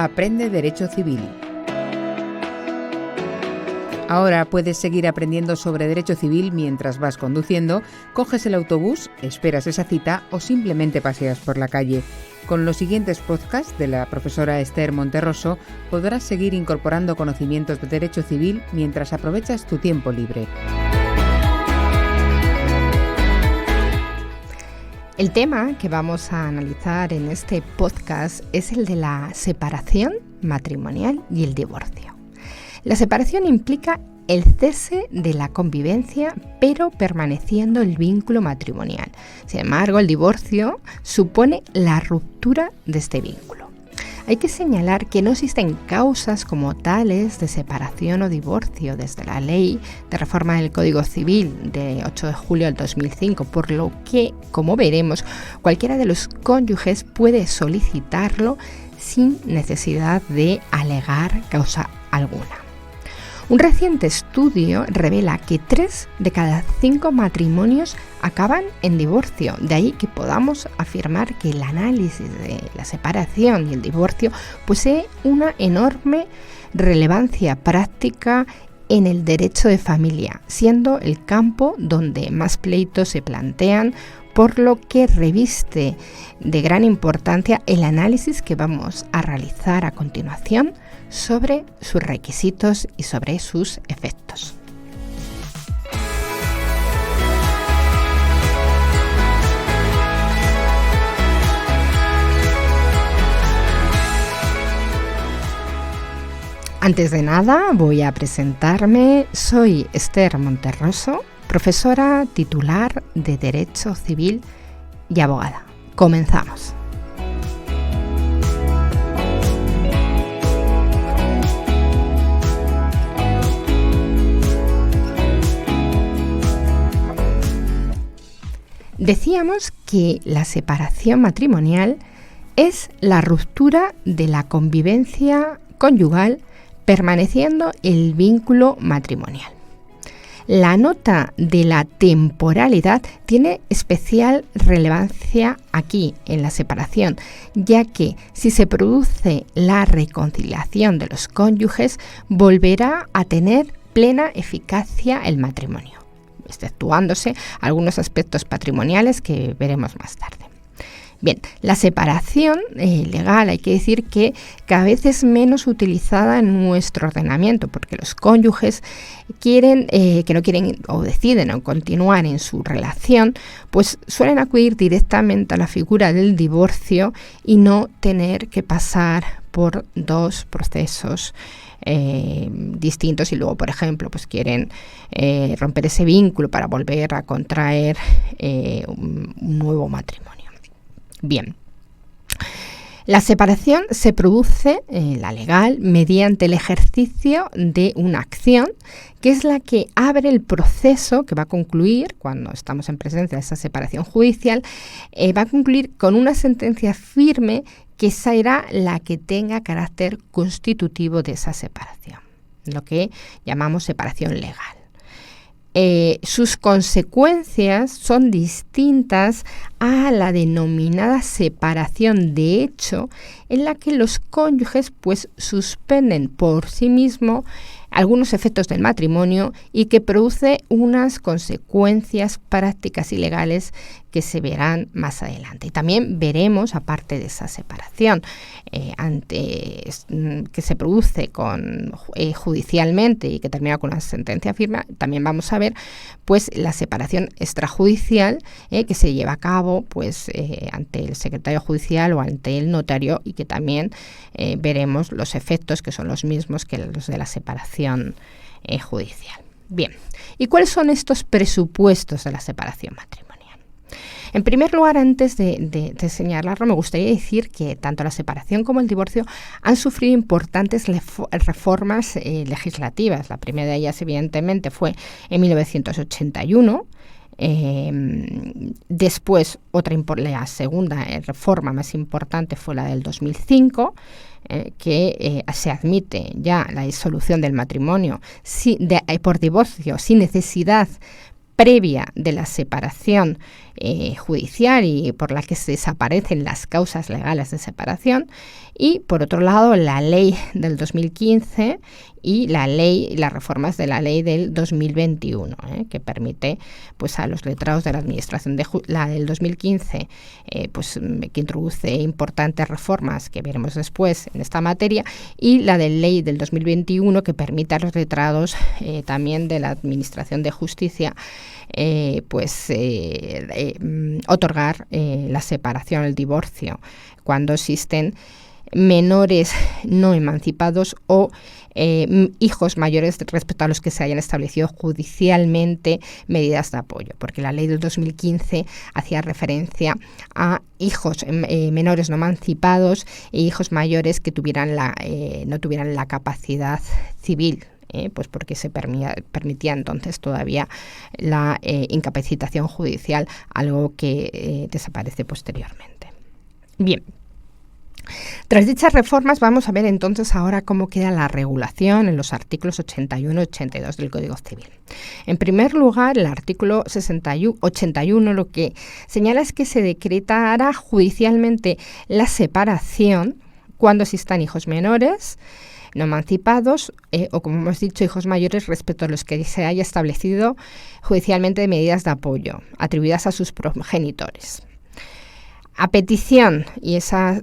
Aprende Derecho Civil. Ahora puedes seguir aprendiendo sobre derecho civil mientras vas conduciendo, coges el autobús, esperas esa cita o simplemente paseas por la calle. Con los siguientes podcasts de la profesora Esther Monterroso podrás seguir incorporando conocimientos de derecho civil mientras aprovechas tu tiempo libre. El tema que vamos a analizar en este podcast es el de la separación matrimonial y el divorcio. La separación implica el cese de la convivencia, pero permaneciendo el vínculo matrimonial. Sin embargo, el divorcio supone la ruptura de este vínculo. Hay que señalar que no existen causas como tales de separación o divorcio desde la Ley de Reforma del Código Civil de 8 de julio del 2005, por lo que, como veremos, cualquiera de los cónyuges puede solicitarlo sin necesidad de alegar causa alguna. Un reciente estudio revela que 3 de cada 5 matrimonios acaban en divorcio. De ahí que podamos afirmar que el análisis de la separación y el divorcio posee una enorme relevancia práctica en el derecho de familia, siendo el campo donde más pleitos se plantean, por lo que reviste de gran importancia el análisis que vamos a realizar a continuación sobre sus requisitos y sobre sus efectos. Antes de nada, voy a presentarme. Soy Esther Monterroso, profesora titular de Derecho Civil y abogada. Comenzamos. Decíamos que la separación matrimonial es la ruptura de la convivencia conyugal permaneciendo el vínculo matrimonial. La nota de la temporalidad tiene especial relevancia aquí en la separación, ya que si se produce la reconciliación de los cónyuges, volverá a tener plena eficacia el matrimonio, exceptuándose algunos aspectos patrimoniales que veremos más tarde. Bien, la separación legal hay que decir que cada vez es menos utilizada en nuestro ordenamiento, porque los cónyuges que no quieren o deciden continuar en su relación, pues suelen acudir directamente a la figura del divorcio y no tener que pasar por 2 procesos distintos y luego, por ejemplo, pues quieren romper ese vínculo para volver a contraer un nuevo matrimonio. Bien, la separación se produce, la legal, mediante el ejercicio de una acción que es la que abre el proceso que va a concluir, cuando estamos en presencia de esa separación judicial, va a concluir con una sentencia firme que será la que tenga carácter constitutivo de esa separación, lo que llamamos separación legal. Sus consecuencias son distintas a la denominada separación de hecho, en la que los cónyuges pues suspenden por sí mismos algunos efectos del matrimonio y que produce unas consecuencias prácticas y legales que se verán más adelante. Y también veremos, aparte de esa separación que se produce judicialmente y que termina con una sentencia firme, también vamos a ver pues la separación extrajudicial que se lleva a cabo pues ante el secretario judicial o ante el notario, y que también veremos los efectos que son los mismos que los de la separación judicial. Bien, ¿y cuáles son estos presupuestos de la separación matrimonial? En primer lugar, antes de señalarlo, me gustaría decir que tanto la separación como el divorcio han sufrido importantes reformas legislativas. La primera de ellas, evidentemente, fue en 1981. Después, la segunda reforma más importante fue la del 2005, que se admite ya la disolución del matrimonio por divorcio sin necesidad previa de la separación judicial y por la que se desaparecen las causas legales de separación, y por otro lado la ley del 2015 y las reformas de la ley del 2021, que permite pues a los letrados de la administración la del 2015 que introduce importantes reformas que veremos después en esta materia, y la de ley del 2021 que permite a los letrados también de la administración de justicia otorgar la separación, el divorcio, cuando existen menores no emancipados o hijos mayores respecto a los que se hayan establecido judicialmente medidas de apoyo, porque la ley del 2015 hacía referencia a hijos menores no emancipados e hijos mayores que no tuvieran la capacidad civil, pues porque se permitía entonces todavía la incapacitación judicial, algo que desaparece posteriormente. Bien. Tras dichas reformas vamos a ver entonces ahora cómo queda la regulación en los artículos 81 y 82 del Código Civil. En primer lugar, el artículo 81 lo que señala es que se decretará judicialmente la separación cuando existan hijos menores no emancipados o, como hemos dicho, hijos mayores respecto a los que se haya establecido judicialmente medidas de apoyo atribuidas a sus progenitores. A petición, y esa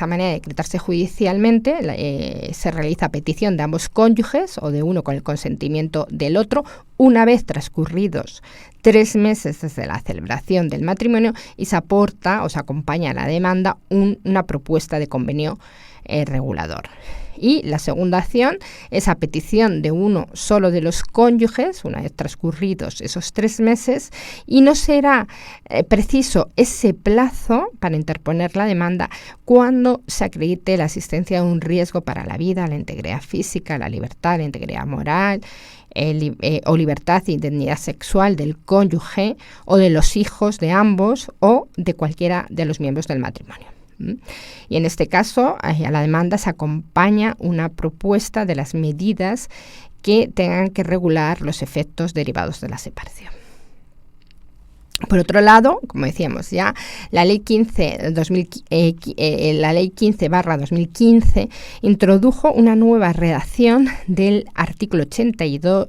manera de decretarse judicialmente se realiza a petición de ambos cónyuges o de uno con el consentimiento del otro, una vez transcurridos 3 meses desde la celebración del matrimonio, y se aporta o se acompaña a la demanda una propuesta de convenio regulador. Y la segunda acción es a petición de uno solo de los cónyuges, una vez transcurridos esos 3 meses, y no será preciso ese plazo para interponer la demanda cuando se acredite la existencia de un riesgo para la vida, la integridad física, la libertad, la integridad moral, o libertad e indemnidad sexual del cónyuge o de los hijos de ambos o de cualquiera de los miembros del matrimonio. Y en este caso, a la demanda se acompaña una propuesta de las medidas que tengan que regular los efectos derivados de la separación. Por otro lado, como decíamos ya, la Ley 15/2015 introdujo una nueva redacción del artículo 82,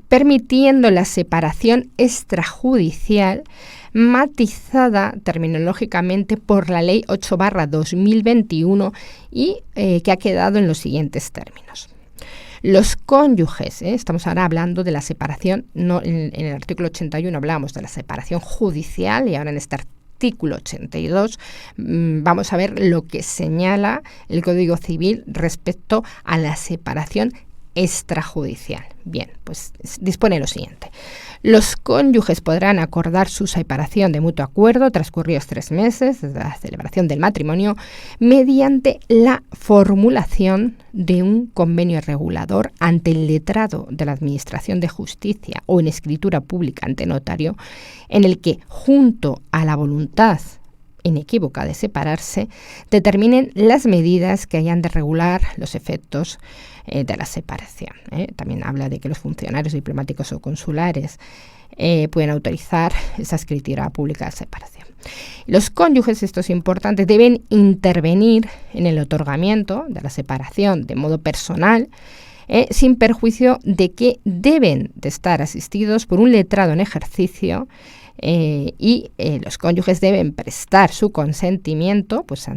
permitiendo la separación extrajudicial, matizada terminológicamente por la Ley 8/2021 y que ha quedado en los siguientes términos. Los cónyuges, estamos ahora hablando de la separación, no en el artículo 81 hablábamos de la separación judicial, y ahora en este artículo 82 vamos a ver lo que señala el Código Civil respecto a la separación extrajudicial. Bien, pues dispone lo siguiente. Los cónyuges podrán acordar su separación de mutuo acuerdo transcurridos 3 meses desde la celebración del matrimonio mediante la formulación de un convenio regulador ante el letrado de la Administración de Justicia o en escritura pública ante notario, en el que, junto a la voluntad inequívoca de separarse, determinen las medidas que hayan de regular los efectos de la separación. También habla de que los funcionarios diplomáticos o consulares pueden autorizar esa escritura pública de separación. Los cónyuges, esto es importante, deben intervenir en el otorgamiento de la separación de modo personal, sin perjuicio de que deben de estar asistidos por un letrado en ejercicio, y los cónyuges deben prestar su consentimiento pues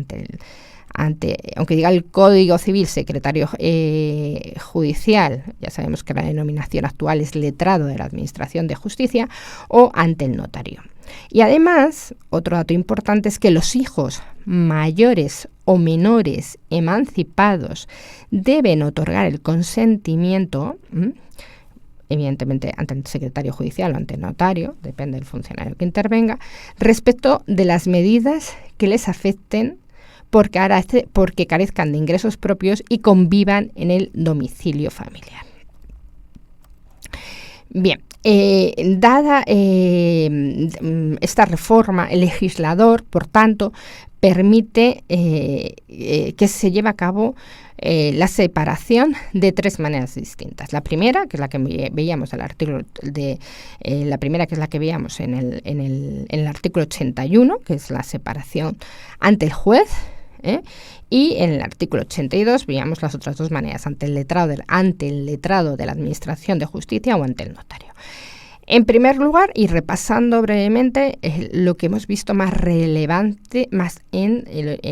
aunque diga el Código Civil secretario judicial, ya sabemos que la denominación actual es letrado de la Administración de Justicia, o ante el notario. Y además, otro dato importante es que los hijos mayores o menores emancipados deben otorgar el consentimiento, evidentemente ante el secretario judicial o ante el notario, depende del funcionario que intervenga, respecto de las medidas que les afecten porque carezcan de ingresos propios y convivan en el domicilio familiar. Bien, dada esta reforma, el legislador, por tanto, permite que se lleve a cabo la separación de 3 maneras distintas. La primera, que es la que veíamos en el artículo la primera, que es la que veíamos en el artículo 81, que es la separación ante el juez. Y en el artículo 82 veíamos las otras 2 maneras, ante el letrado de la Administración de Justicia o ante el notario. En primer lugar, y repasando brevemente lo que hemos visto más relevante en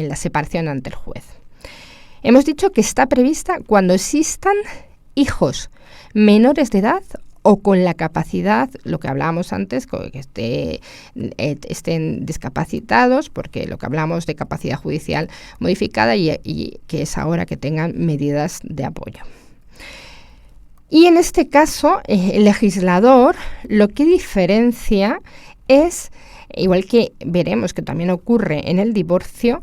la separación ante el juez. Hemos dicho que está prevista cuando existan hijos menores de edad o con la capacidad, lo que hablábamos antes, que estén discapacitados, porque lo que hablamos de capacidad judicial modificada y que es ahora que tengan medidas de apoyo. Y en este caso, el legislador lo que diferencia es, igual que veremos que también ocurre en el divorcio,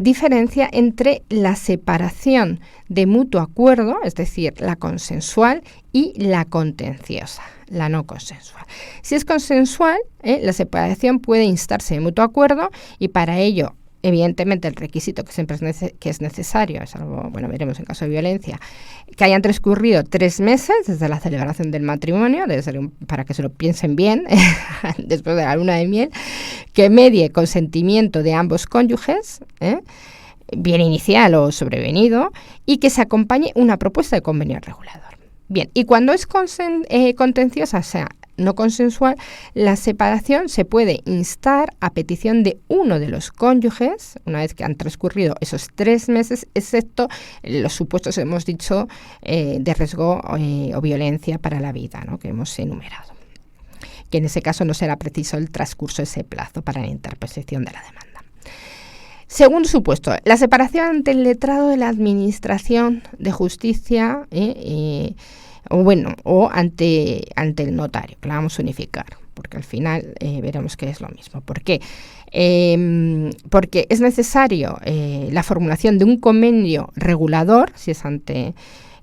diferencia entre la separación de mutuo acuerdo, es decir, la consensual, y la contenciosa, la no consensual. Si es consensual, la separación puede instarse de mutuo acuerdo y para ello, evidentemente, el requisito que siempre es necesario, es algo, veremos en caso de violencia, que hayan transcurrido 3 meses desde la celebración del matrimonio, para que se lo piensen bien, después de la luna de miel, que medie consentimiento de ambos cónyuges, bien inicial o sobrevenido, y que se acompañe una propuesta de convenio regulador. Bien, y cuando es contenciosa, o sea, no consensual, la separación se puede instar a petición de uno de los cónyuges, una vez que han transcurrido esos 3 meses, excepto los supuestos, hemos dicho, de riesgo o violencia para la vida, ¿no?, que hemos enumerado. Que en ese caso no será preciso el transcurso de ese plazo para la interposición de la demanda. Segundo supuesto, la separación ante el letrado de la Administración de Justicia o ante el notario, que la vamos a unificar, porque al final veremos que es lo mismo. ¿Por qué? Porque es necesario la formulación de un convenio regulador, si es ante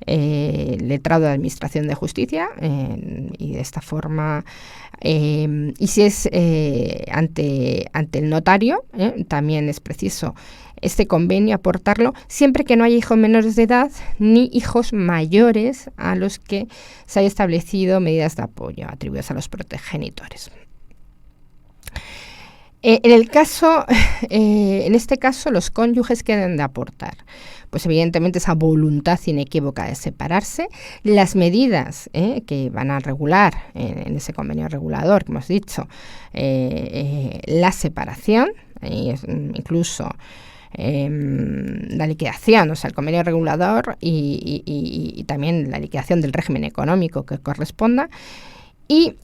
el letrado de la Administración de Justicia, y de esta forma, y si es ante el notario, también es preciso este convenio aportarlo siempre que no haya hijos menores de edad ni hijos mayores a los que se haya establecido medidas de apoyo atribuidas a los progenitores. En este caso, los cónyuges que deben de aportar, pues evidentemente esa voluntad inequívoca de separarse, las medidas que van a regular en ese convenio regulador que hemos dicho, la separación, incluso la liquidación, o sea, el convenio regulador y también la liquidación del régimen económico que corresponda. Y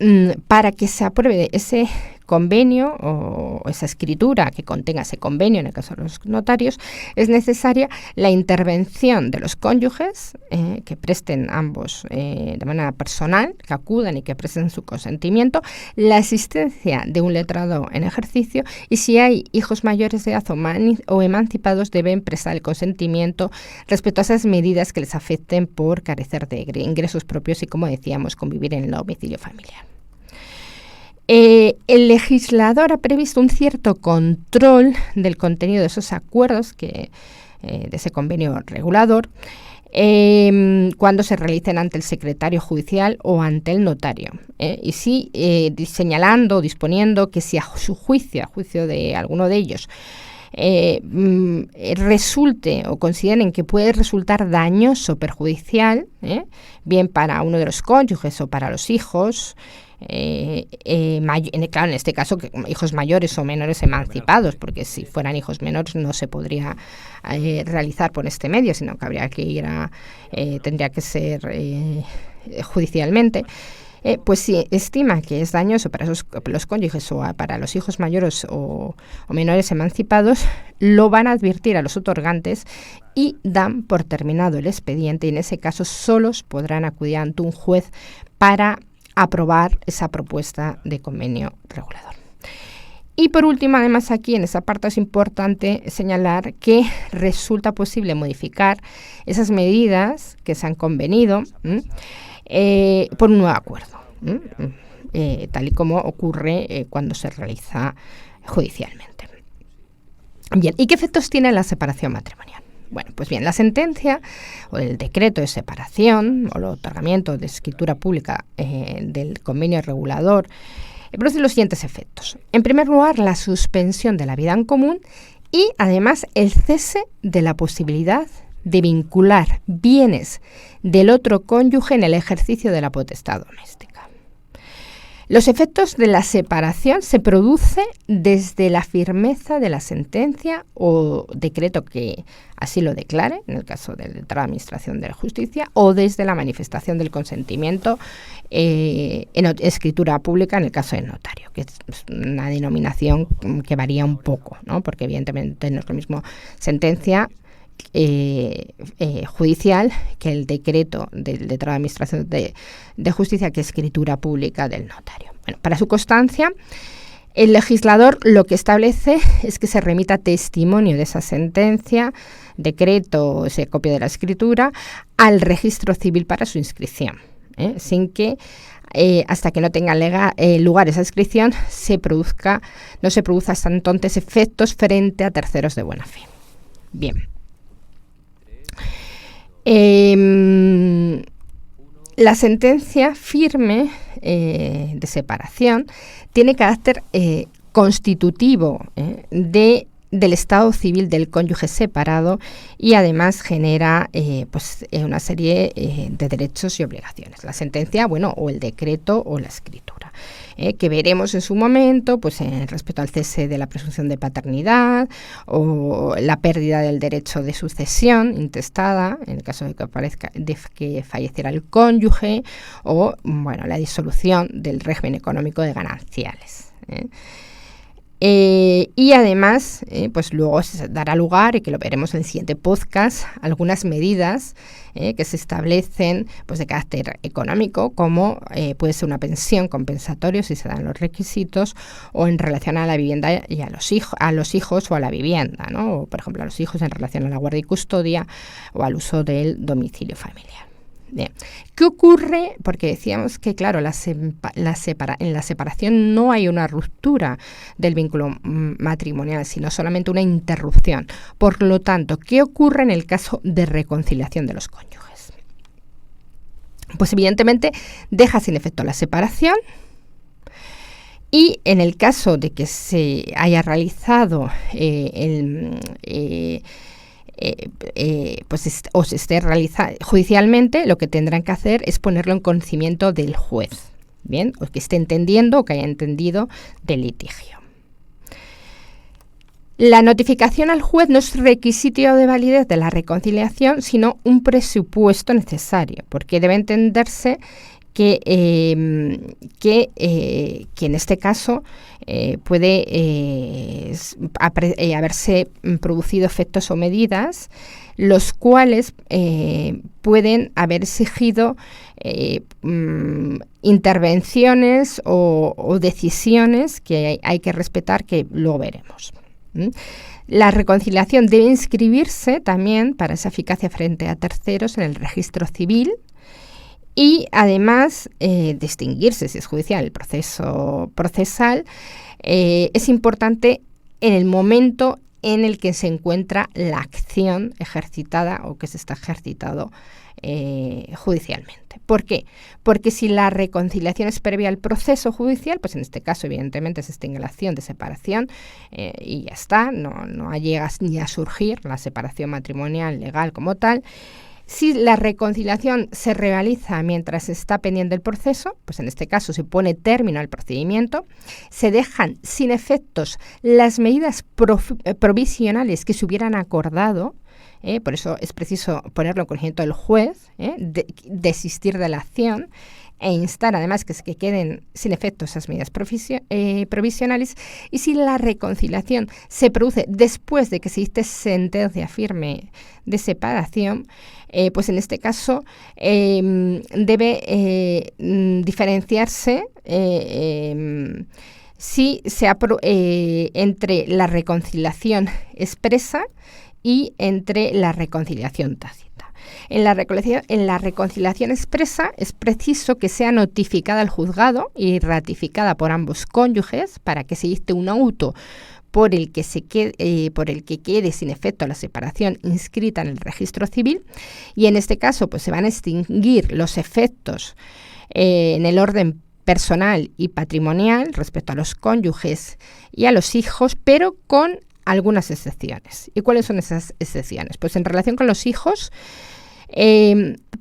para que se apruebe ese convenio o esa escritura que contenga ese convenio, en el caso de los notarios, es necesaria la intervención de los cónyuges que presten ambos de manera personal, que acudan y que presten su consentimiento, la asistencia de un letrado en ejercicio y si hay hijos mayores de edad o emancipados deben prestar el consentimiento respecto a esas medidas que les afecten por carecer de ingresos propios y, como decíamos, convivir en el domicilio familiar. El legislador ha previsto un cierto control del contenido de esos acuerdos, de ese convenio regulador, cuando se realicen ante el secretario judicial o ante el notario. Y sí, señalando o disponiendo que si a su juicio, a juicio de alguno de ellos, resulte o consideren que puede resultar dañoso o perjudicial, bien para uno de los cónyuges o para los hijos, claro, en este caso hijos mayores o menores emancipados, porque si fueran hijos menores no se podría realizar por este medio, sino que habría que tendría que ser judicialmente. Pues si estima que es dañoso para los cónyuges o para los hijos mayores o menores emancipados, lo van a advertir a los otorgantes y dan por terminado el expediente, y en ese caso solos podrán acudir ante un juez para aprobar esa propuesta de convenio regulador. Y por último, además, aquí en esa parte es importante señalar que resulta posible modificar esas medidas que se han convenido por un nuevo acuerdo. tal y como ocurre cuando se realiza judicialmente. Bien, ¿y qué efectos tiene la separación matrimonial? Bueno, pues bien, la sentencia o el decreto de separación o el otorgamiento de escritura pública del convenio regulador produce los siguientes efectos. En primer lugar, la suspensión de la vida en común y, además, el cese de la posibilidad de vincular bienes del otro cónyuge en el ejercicio de la potestad doméstica. Los efectos de la separación se producen desde la firmeza de la sentencia o decreto que así lo declare, en el caso de la Administración de la Justicia, o desde la manifestación del consentimiento en escritura pública, en el caso del notario, que es una denominación que varía un poco, ¿no? Porque evidentemente no es lo mismo sentencia judicial que el decreto de la Administración de Justicia, que es escritura pública del notario. Bueno, para su constancia, el legislador lo que establece es que se remita testimonio de esa sentencia, decreto o esa copia de la escritura al registro civil para su inscripción, sin que hasta que no tenga lugar esa inscripción no se produzca hasta entonces efectos frente a terceros de buena fe. Bien. La sentencia firme de separación tiene carácter constitutivo del estado civil del cónyuge separado y además genera una serie de derechos y obligaciones. La sentencia, o el decreto o la escritura, que veremos en su momento respecto al cese de la presunción de paternidad o la pérdida del derecho de sucesión intestada en el caso de que falleciera el cónyuge o la disolución del régimen económico de gananciales. Y además, luego se dará lugar, y que lo veremos en el siguiente podcast, algunas medidas que se establecen de carácter económico, como puede ser una pensión compensatoria si se dan los requisitos, o en relación a la vivienda y a los hijos o a la vivienda, ¿no? O, por ejemplo, a los hijos en relación a la guardia y custodia o al uso del domicilio familiar. Bien. ¿Qué ocurre? Porque decíamos que, claro, en la separación no hay una ruptura del vínculo matrimonial, sino solamente una interrupción. Por lo tanto, ¿qué ocurre en el caso de reconciliación de los cónyuges? Pues evidentemente deja sin efecto la separación y en el caso de que se haya realizado o se esté realizando judicialmente, lo que tendrán que hacer es ponerlo en conocimiento del juez, bien, o que esté entendiendo o que haya entendido del litigio. La notificación al juez no es requisito de validez de la reconciliación, sino un presupuesto necesario, porque debe entenderse que en este caso puede haberse producido efectos o medidas los cuales pueden haber exigido intervenciones o decisiones que hay que respetar, que luego veremos. La reconciliación debe inscribirse también para esa eficacia frente a terceros en el registro civil. Y además distinguirse, si es judicial, el proceso procesal, es importante en el momento en el que se encuentra la acción ejercitada o que se está ejercitado judicialmente. ¿Por qué? Porque si la reconciliación es previa al proceso judicial, pues en este caso evidentemente se extingue la acción de separación y ya está, no llega ni a surgir la separación matrimonial legal como tal. Si la reconciliación se realiza mientras está pendiente el proceso, pues en este caso se pone término al procedimiento, se dejan sin efectos las medidas provisionales que se hubieran acordado, por eso es preciso ponerlo en conocimiento del juez, desistir de la acción e instar además que queden sin efecto esas medidas provisionales. Y si la reconciliación se produce después de que se dicte sentencia firme de separación, pues en este caso debe diferenciarse si entre la reconciliación expresa y entre la reconciliación tácita. En la reconciliación expresa es preciso que sea notificada al juzgado y ratificada por ambos cónyuges para que se dicte un auto por el que quede sin efecto la separación inscrita en el registro civil, y en este caso pues se van a extinguir los efectos en el orden personal y patrimonial respecto a los cónyuges y a los hijos, pero con algunas excepciones. ¿Y cuáles son esas excepciones? Pues en relación con los hijos,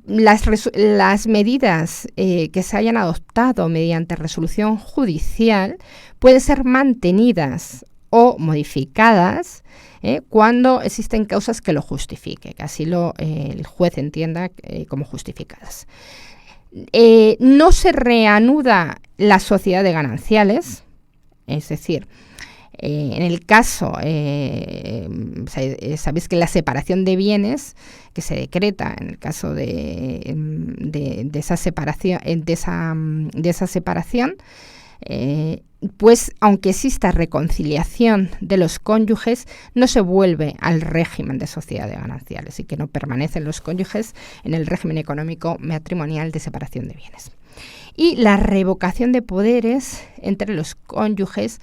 las medidas que se hayan adoptado mediante resolución judicial pueden ser mantenidas o modificadas cuando existen causas que lo justifiquen, que así el juez entienda como justificadas. No se reanuda la sociedad de gananciales, es decir, en el caso, sabéis que la separación de bienes que se decreta en el caso de esa separación, pues aunque exista reconciliación de los cónyuges, no se vuelve al régimen de sociedad de gananciales y que no permanecen los cónyuges en el régimen económico matrimonial de separación de bienes. Y la revocación de poderes entre los cónyuges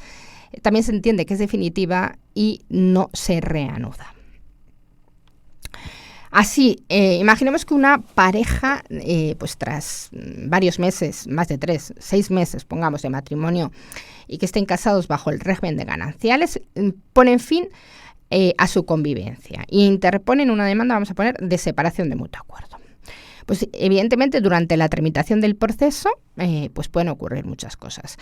también se entiende que es definitiva y no se reanuda. Así, imaginemos que una pareja, pues tras varios meses, más de 6 meses, pongamos, de matrimonio, y que estén casados bajo el régimen de gananciales, ponen fin a su convivencia e interponen una demanda, vamos a poner, de separación de mutuo acuerdo. Pues evidentemente durante la tramitación del proceso, pues pueden ocurrir muchas cosas.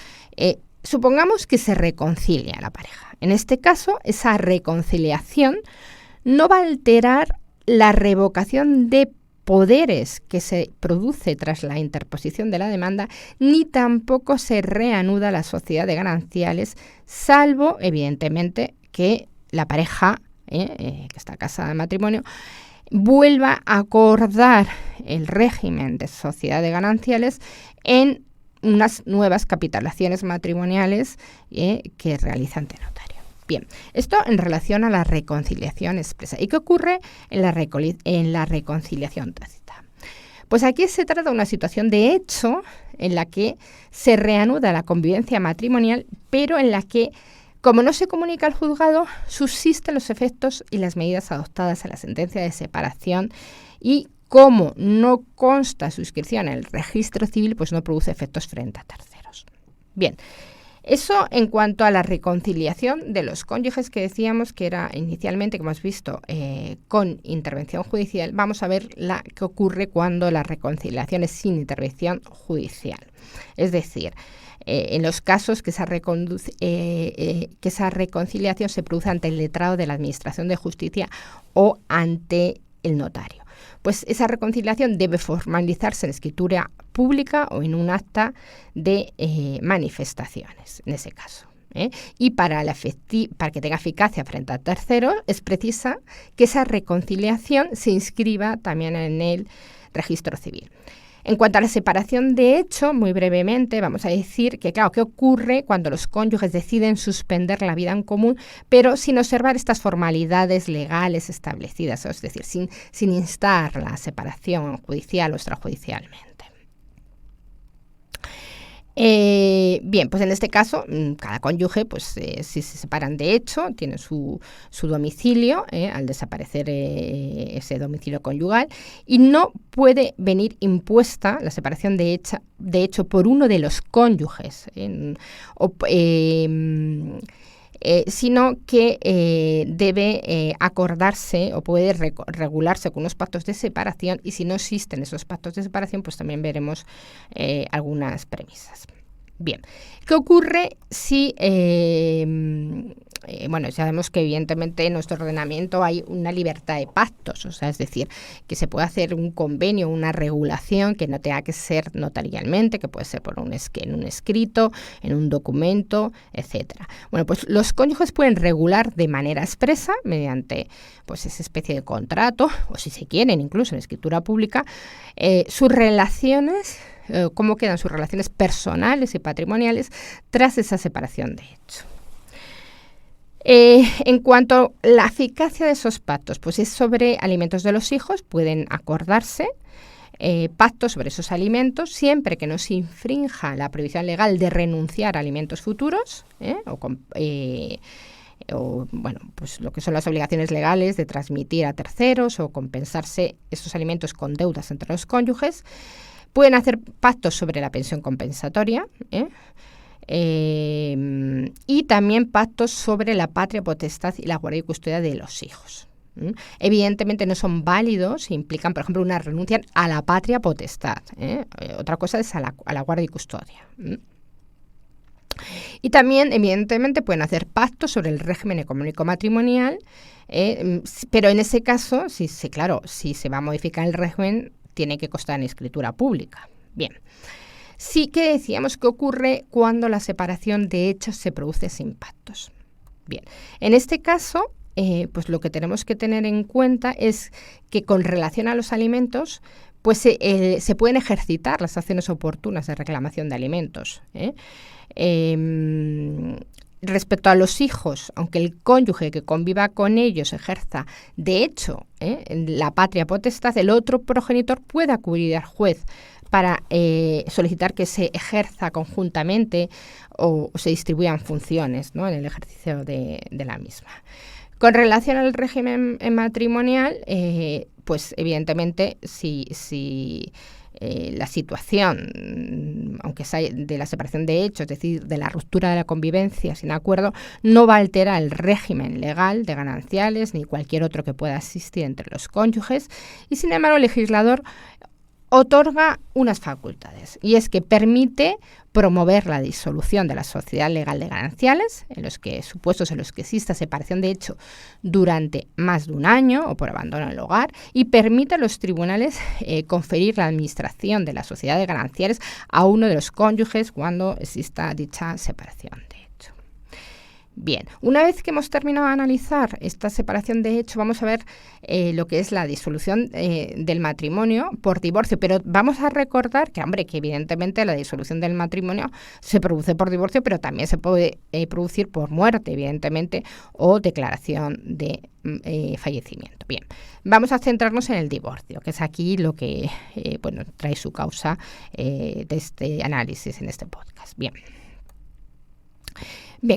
Supongamos que se reconcilia la pareja. En este caso, esa reconciliación no va a alterar la revocación de poderes que se produce tras la interposición de la demanda, ni tampoco se reanuda la sociedad de gananciales, salvo, evidentemente, que la pareja, que está casada en matrimonio, vuelva a acordar el régimen de sociedad de gananciales en unas nuevas capitulaciones matrimoniales que realiza ante notario. Bien, esto en relación a la reconciliación expresa. ¿Y qué ocurre en la reconciliación tácita? Pues aquí se trata de una situación de hecho en la que se reanuda la convivencia matrimonial, pero en la que, como no se comunica al juzgado, subsisten los efectos y las medidas adoptadas en la sentencia de separación, y como no consta su inscripción en el registro civil, pues no produce efectos frente a terceros. Bien, eso en cuanto a la reconciliación de los cónyuges, que decíamos que era inicialmente, como has visto, con intervención judicial. Vamos a ver qué ocurre cuando la reconciliación es sin intervención judicial. Es decir, en los casos que esa reconciliación se produce ante el letrado de la Administración de Justicia o ante el notario. Pues esa reconciliación debe formalizarse en escritura pública o en un acta de manifestaciones, en ese caso. Y para que tenga eficacia frente a terceros, es precisa que esa reconciliación se inscriba también en el registro civil. En cuanto a la separación de hecho, muy brevemente, vamos a decir que, claro, ¿qué ocurre cuando los cónyuges deciden suspender la vida en común, pero sin observar estas formalidades legales establecidas, es decir, sin instar la separación judicial o extrajudicialmente? Bien, pues en este caso, cada cónyuge, pues si se separan de hecho, tiene su domicilio al desaparecer ese domicilio conyugal, y no puede venir impuesta la separación de hecho por uno de los cónyuges, sino que debe acordarse o puede regularse con unos pactos de separación, y si no existen esos pactos de separación, pues también veremos algunas premisas. Bien, ¿qué ocurre si bueno, sabemos que evidentemente en nuestro ordenamiento hay una libertad de pactos, o sea, es decir, que se puede hacer un convenio, una regulación que no tenga que ser notarialmente, que puede ser en un escrito, en un documento, etcétera. Bueno, pues los cónyuges pueden regular de manera expresa, mediante pues esa especie de contrato, o si se quieren, incluso en escritura pública, sus relaciones, cómo quedan sus relaciones personales y patrimoniales tras esa separación de hecho. En cuanto a la eficacia de esos pactos, pues es sobre alimentos de los hijos, pueden acordarse pactos sobre esos alimentos siempre que no se infrinja la prohibición legal de renunciar a alimentos futuros o bueno, pues lo que son las obligaciones legales de transmitir a terceros o compensarse esos alimentos con deudas entre los cónyuges. Pueden hacer pactos sobre la pensión compensatoria, y también pactos sobre la patria potestad y la guardia y custodia de los hijos. Evidentemente no son válidos, implican, por ejemplo, una renuncia a la patria potestad. Otra cosa es a la guardia y custodia. Y también, evidentemente, pueden hacer pactos sobre el régimen económico matrimonial, pero en ese caso, si se va a modificar el régimen, tiene que constar en escritura pública. Bien. Sí que decíamos que ocurre cuando la separación de hechos se produce sin pactos. Bien, en este caso, pues lo que tenemos que tener en cuenta es que con relación a los alimentos, pues se pueden ejercitar las acciones oportunas de reclamación de alimentos. Respecto a los hijos, aunque el cónyuge que conviva con ellos ejerza, de hecho, la patria potestad, el otro progenitor puede acudir al juez para solicitar que se ejerza conjuntamente o se distribuyan funciones, ¿no?, en el ejercicio de la misma. Con relación al régimen matrimonial, pues evidentemente si la situación, aunque sea de la separación de hechos, es decir, de la ruptura de la convivencia sin acuerdo, no va a alterar el régimen legal de gananciales ni cualquier otro que pueda existir entre los cónyuges, y sin embargo el legislador otorga unas facultades, y es que permite promover la disolución de la sociedad legal de gananciales en los supuestos en los que exista separación de hecho durante más de un año o por abandono del hogar, y permite a los tribunales conferir la administración de la sociedad de gananciales a uno de los cónyuges cuando exista dicha separación de hecho. Bien, una vez que hemos terminado de analizar esta separación de hecho, vamos a ver lo que es la disolución del matrimonio por divorcio, pero vamos a recordar que evidentemente la disolución del matrimonio se produce por divorcio, pero también se puede producir por muerte, evidentemente, o declaración de fallecimiento. Bien, vamos a centrarnos en el divorcio, que es aquí lo que trae su causa de este análisis en este podcast. Bien,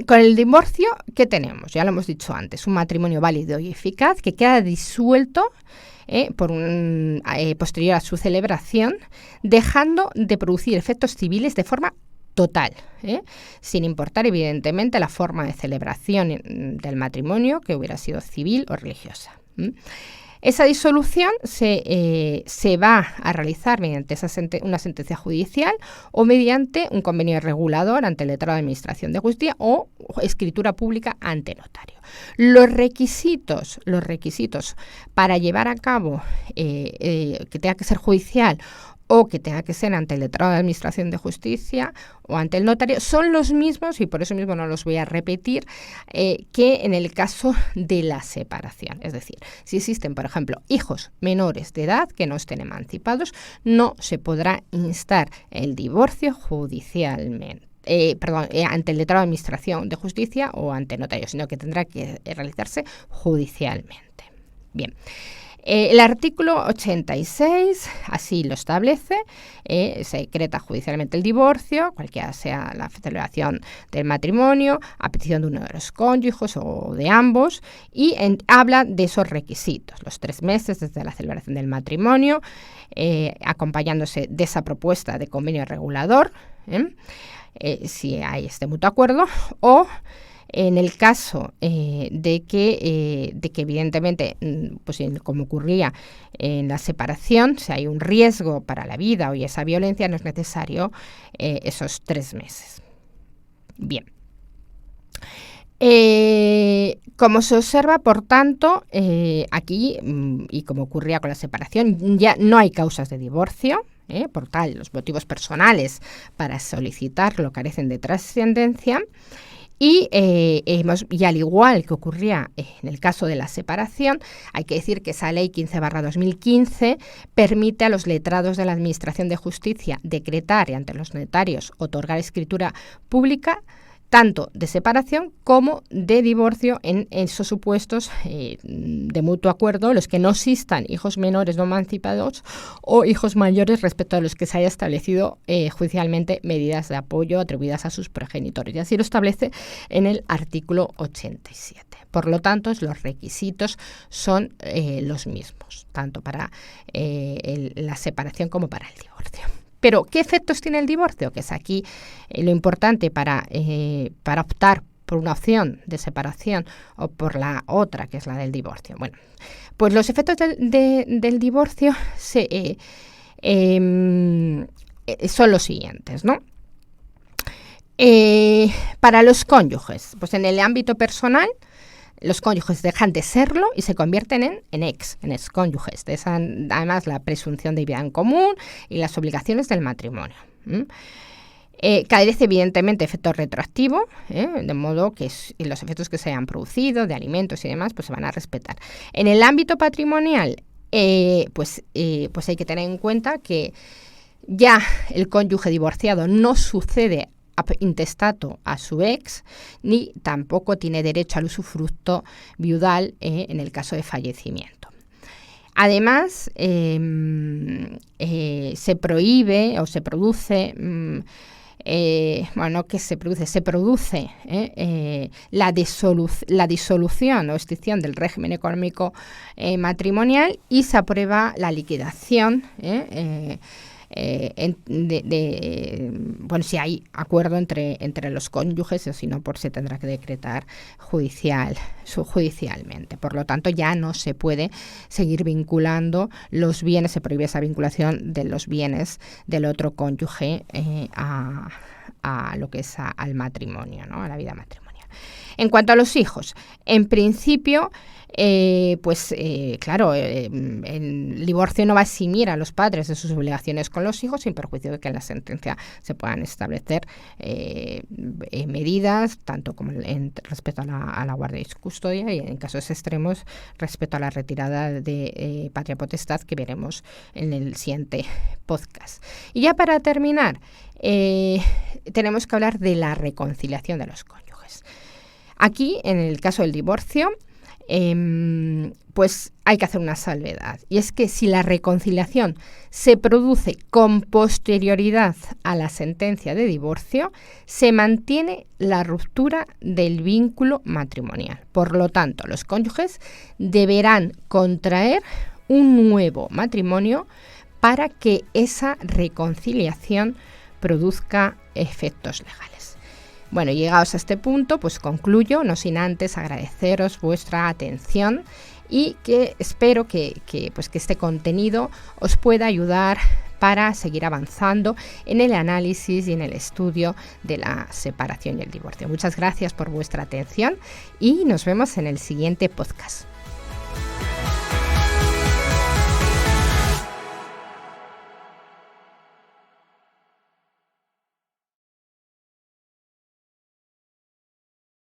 con el divorcio, ¿qué tenemos? Ya lo hemos dicho antes, un matrimonio válido y eficaz que queda disuelto posterior a su celebración, dejando de producir efectos civiles de forma total, sin importar evidentemente la forma de celebración del matrimonio, que hubiera sido civil o religiosa. Esa disolución se va a realizar mediante una sentencia judicial o mediante un convenio regulador ante el letrado de Administración de Justicia o escritura pública ante notario. Los requisitos para llevar a cabo que tenga que ser judicial o que tenga que ser ante el letrado de Administración de Justicia o ante el notario, son los mismos, y por eso mismo no los voy a repetir, que en el caso de la separación. Es decir, si existen, por ejemplo, hijos menores de edad que no estén emancipados, no se podrá instar el divorcio judicialmente. Ante el letrado de Administración de Justicia o ante notario, sino que tendrá que realizarse judicialmente. Bien. El artículo 86 así lo establece, se decreta judicialmente el divorcio, cualquiera sea la celebración del matrimonio, a petición de uno de los cónyuges o de ambos, y habla de esos requisitos, los 3 meses desde la celebración del matrimonio, acompañándose de esa propuesta de convenio regulador, si hay este mutuo acuerdo, o en el caso de que evidentemente, pues como ocurría en la separación, si hay un riesgo para la vida o esa violencia, no es necesario esos 3 meses. Bien. Como se observa, por tanto, aquí, y como ocurría con la separación, ya no hay causas de divorcio. Por tal, los motivos personales para solicitarlo carecen de trascendencia. Y al igual que ocurría en el caso de la separación, hay que decir que esa ley 15/2015 permite a los letrados de la Administración de Justicia decretar y ante los notarios otorgar escritura pública tanto de separación como de divorcio en esos supuestos de mutuo acuerdo, los que no existan hijos menores no emancipados o hijos mayores respecto a los que se haya establecido judicialmente medidas de apoyo atribuidas a sus progenitores. Y así lo establece en el artículo 87. Por lo tanto, los requisitos son los mismos, tanto para la separación como para el divorcio. Pero, ¿qué efectos tiene el divorcio? Que es aquí lo importante para optar por una opción de separación o por la otra, que es la del divorcio. Bueno, pues los efectos del divorcio son los siguientes, ¿no? Para los cónyuges, pues en el ámbito personal, los cónyuges dejan de serlo y se convierten en excónyuges. Además, la presunción de vida en común y las obligaciones del matrimonio. Carece, evidentemente, efecto retroactivo, de modo que los efectos que se hayan producido, de alimentos y demás, pues se van a respetar. En el ámbito patrimonial, pues hay que tener en cuenta que ya el cónyuge divorciado no sucede intestato a su ex, ni tampoco tiene derecho al usufructo viudal en el caso de fallecimiento. Además, se prohíbe o se produce, se produce la disolución o extinción del régimen económico matrimonial y se aprueba la liquidación si hay acuerdo entre los cónyuges, o si no, se tendrá que decretar judicialmente. Por lo tanto, ya no se puede seguir vinculando los bienes, se prohíbe esa vinculación de los bienes del otro cónyuge a lo que es al matrimonio, ¿no? A la vida matrimonial. En cuanto a los hijos, en principio, el divorcio no va a eximir a los padres de sus obligaciones con los hijos, sin perjuicio de que en la sentencia se puedan establecer medidas, tanto como respecto a la guardia y custodia, y en casos extremos respecto a la retirada de patria potestad, que veremos en el siguiente podcast. Y ya para terminar, tenemos que hablar de la reconciliación de los cónyuges. Aquí, en el caso del divorcio, pues hay que hacer una salvedad, y es que si la reconciliación se produce con posterioridad a la sentencia de divorcio, se mantiene la ruptura del vínculo matrimonial. Por lo tanto, los cónyuges deberán contraer un nuevo matrimonio para que esa reconciliación produzca efectos legales. Bueno, llegados a este punto, pues concluyo, no sin antes agradeceros vuestra atención y que espero que este contenido os pueda ayudar para seguir avanzando en el análisis y en el estudio de la separación y el divorcio. Muchas gracias por vuestra atención y nos vemos en el siguiente podcast.